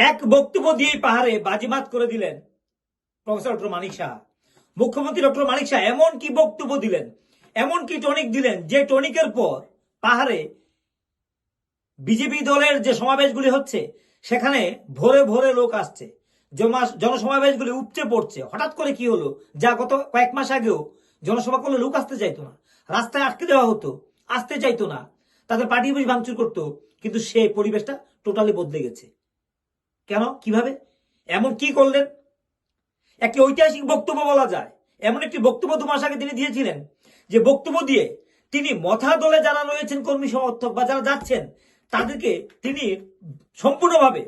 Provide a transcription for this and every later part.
এক বক্তব্য দিয়ে পাহাড়ে বাজিমাত করে দিলেন প্রফেসর ডক্টর মানিক সাহা। মুখ্যমন্ত্রী ডক্টর মানিক সাহা এমন কি বক্তব্য দিলেন, এমন কি টনিক দিলেন, যে টনিকের পর পাহাড়ে বিজেপি দলের যে সমাবেশগুলি হচ্ছে সেখানে ভোরে ভোরে লোক আসছে, জনসমাবেশগুলি উপচে পড়ছে। হঠাৎ করে কি হলো, যা গত কয়েক মাস আগেও জনসভা করলে লোক আসতে চাইতো না, রাস্তায় আটকে দেওয়া হতো, আসতে চাইতো না, তাদের পার্টি অফিস ভাঙচুর করতো, কিন্তু সেই পরিবেশটা টোটালি বদলে গেছে। কেন, কিভাবে, এমন কি করলেন? একটি ঐতিহাসিক বক্তব্য বলা যায়। এমন একটি বক্তব্য 2 মাস আগে তিনি দিয়েছিলেন, যে বক্তব্য দিয়ে তিনি মথা দলে যারা রয়েছেন কর্মী সমর্থক বা যারা যাচ্ছেন তাদেরকে তিনি সম্পূর্ণভাবে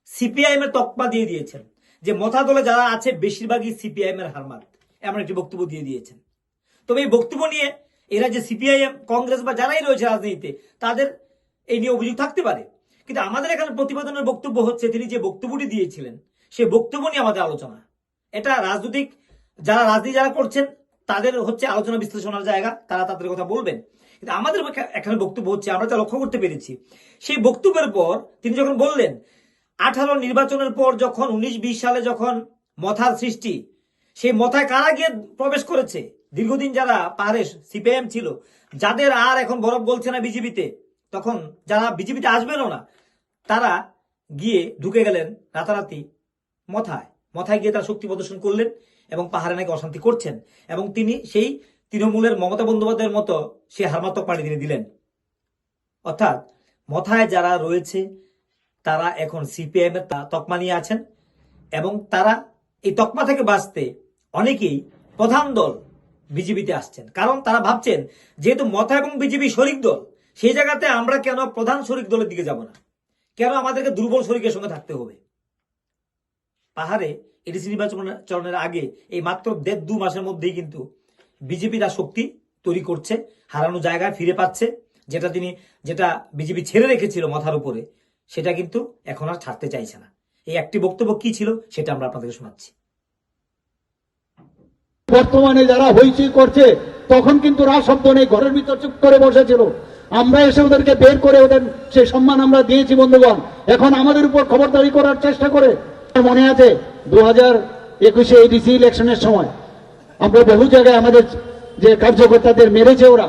সিপিআইএম এর তকমা দিয়ে দিয়েছেন, যে মথা দলে যারা আছে বেশিরভাগই সিপিআইএম এর হারমাত, এমন একটি বক্তব্য দিয়ে দিয়েছেন। তবে এই বক্তব্য নিয়ে এরা যে সিপিআইএম, কংগ্রেস বা যারাই রয়েছে রাজনীতিতে, তাদের এই নিয়ে অভিযোগ থাকতে পারে, কিন্তু আমাদের এখানে প্রতিবেদনের বক্তব্য হচ্ছে তিনি যে বক্তব্যটি দিয়েছিলেন সেই বক্তব্য নিয়ে আমাদের আলোচনা। এটা রাজনৈতিক রাজনীতি যারা করছেন তাদের হচ্ছে আলোচনা বিশ্লেষণের জায়গা, তারা তাদের কথা বলবেন, কিন্তু আমাদের এখানে বক্তব্য হচ্ছে আমরা যা লক্ষ্য করতে পেরেছি সেই বক্তব্যের পর তিনি যখন বললেন 18 নির্বাচনের পর যখন 19-20 সালে যখন মথার সৃষ্টি, সেই মথায় কারা গিয়ে প্রবেশ করেছে, দীর্ঘদিন যারা পাহাড়ে সিপিআইএম ছিল, যাদের আর এখন বরফ বলছে না বিজেপিতে, তখন যারা বিজেপিতে আসবেনও না, তারা গিয়ে ঢুকে গেলেন রাতারাতি মথায় গিয়ে তারা শক্তি প্রদর্শন করলেন এবং পাহাড়ে নাকি অশান্তি করছেন, এবং তিনি সেই তৃণমূলের মমতা বন্দ্যোপাধ্যায়ের মতো সে হারমাত্মক পার্টি তিনি দিলেন। অর্থাৎ মথায় যারা রয়েছে তারা এখন সিপিআইএম এর তকমা নিয়ে আছেন, এবং তারা এই তকমা থেকে বাঁচতে অনেকেই প্রধান দল বিজেপিতে আসছেন, কারণ তারা ভাবছেন যেহেতু মথা এবং বিজেপি শরিক দল, সেই জায়গাতে আমরা কেন প্রধান শরিক দলের দিকে যাব না, কেন আমাদেরকে দুর্বল শরিকের সঙ্গে থাকতে হবে। পাহাড়ে এডিসি নির্বাচনের আগে এই মাত্র 1.5-2 মাসের মধ্যেই কিন্তু বিজেপি তার শক্তি তৈরি করছে, হারানো জায়গায় ফিরে পাচ্ছে, যেটা বিজেপি ছেড়ে রেখেছিল মাথার উপরে, সেটা কিন্তু এখন আর ছাড়তে চাইছে না। এই একটি বক্তব্য কি ছিল সেটা আমরা আপনাদেরকে শোনাচ্ছি। বর্তমানে যারা হইচই করছে তখন কিন্তু শব্দ নেই, ঘরের ভিতর চুপ করে বসেছিল, আমরা এসে ওদেরকে বের করে ওদের সেই সম্মান আমরা দিয়েছি বন্ধুগণ। এখন আমাদের উপর খবরদারি করার চেষ্টা করে। মনে আছে 2021 এডিসি ইলেকশনের সময় আমরা বহু জায়গায় আমাদের যে কার্যকর্তাদের মেরেছে ওরা।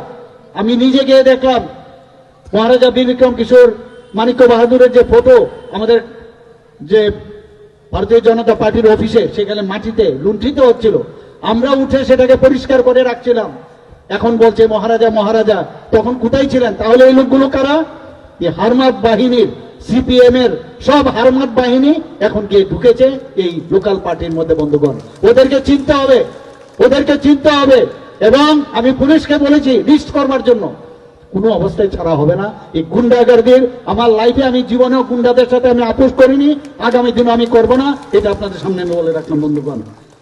আমি নিজে গিয়ে দেখলাম মহারাজা বীর বিক্রম কিশোর মানিক্য বাহাদুরের যে ফটো আমাদের যে ভারতীয় জনতা পার্টির অফিসে, সেখানে মাটিতে লুণ্ঠিত হচ্ছিল, আমরা উঠে সেটাকে পরিষ্কার করে রাখছিলাম। এখন বলছে মহারাজা মহারাজা, তখন কোথায় ছিলেন? তাহলে এই লোকগুলো কারা? এই হারমাত বাহিনীর, সিপিএম এর সব হারমাত বাহিনী এখন গিয়ে ঢুকেছে এই লোকাল পার্টির মধ্যে বন্ধুগণ। ওদেরকে চিনতে হবে, ওদেরকে চিনতে হবে, এবং আমি পুলিশকে বলেছি লিস্ট করবার জন্য। কোনো অবস্থায় ছাড়া হবে না এই গুন্ডাগারদের। আমার লাইফে আমি জীবনেও গুন্ডাদের সাথে আমি আপোষ করিনি, আগামী দিনও আমি করবো না, এটা আপনাদের সামনে আমি বলে রাখলাম বন্ধুগণ।